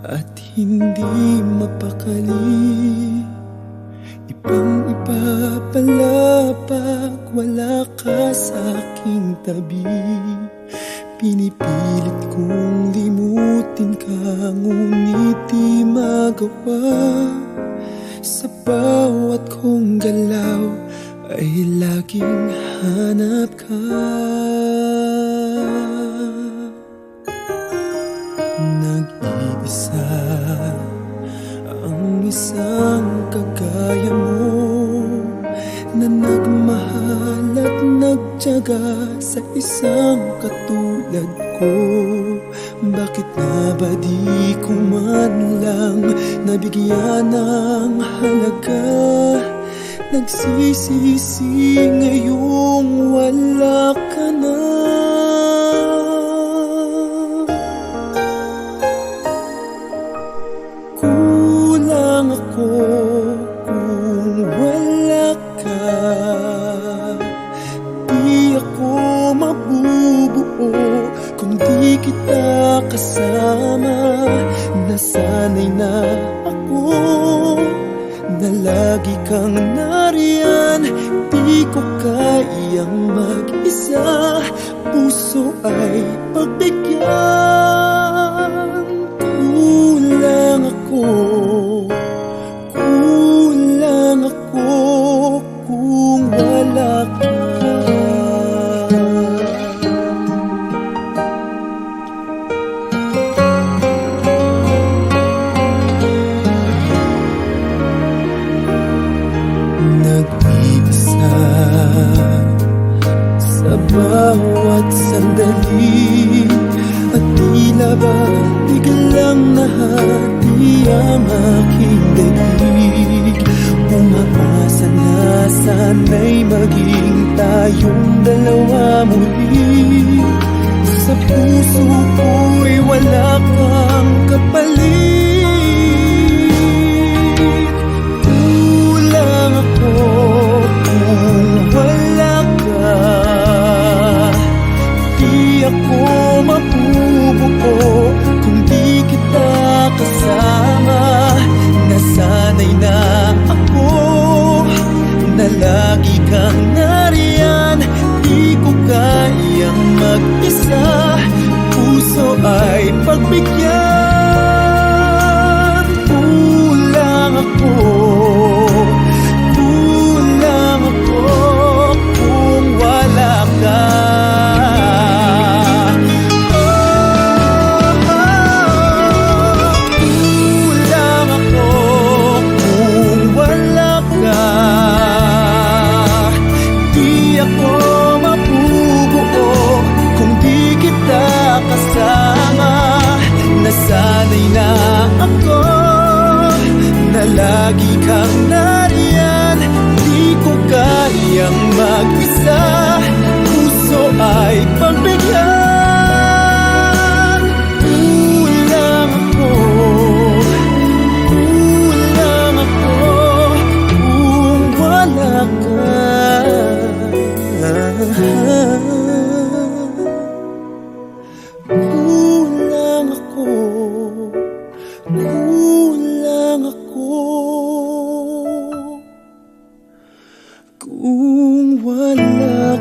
at hindi mapakali. Ibang-iba pala pag wala ka sa aking tabi. Pinipilit kong limutin ka, ngunit di magawa. Sa bawat kong galaw ay laging hanap ka. Nag-iisa ang isang kagaya mo, na nagmahal at nagtiyaga sa isang katulad ko. Bakit nga ba di ko man lang nabigyan ng halaga? Nagsisisi ngayong wala ka na. Kulang ako kung wala ka. Di ako mabubuo kung di kita kasama. Nasanay na ako na lagi kang nariyan. Di ko kayang mag-isa, puso ay pagbigyan. Kulang ako kung wala ka. Nag-iisa sa bawat sandali, at tila ba biglang nahati ang aking daig. Umaasa na sana'y maging tayong dalawa muli. Sa puso ko'y wala kang kapalit. Kulang ako kung wala ka. Di ako mabubuo kung di kita kasama. Nasanay na ako na lagi kang nariyan. Di ko kayang mag-isa, puso ay pagbigyan. Kulang ako kung wala ka. Nasanay na ako na lagi kang nariyan. Di ko kayang mag-isa, puso ay pagbigyan. Kulang ako kung wala ka. Kung wala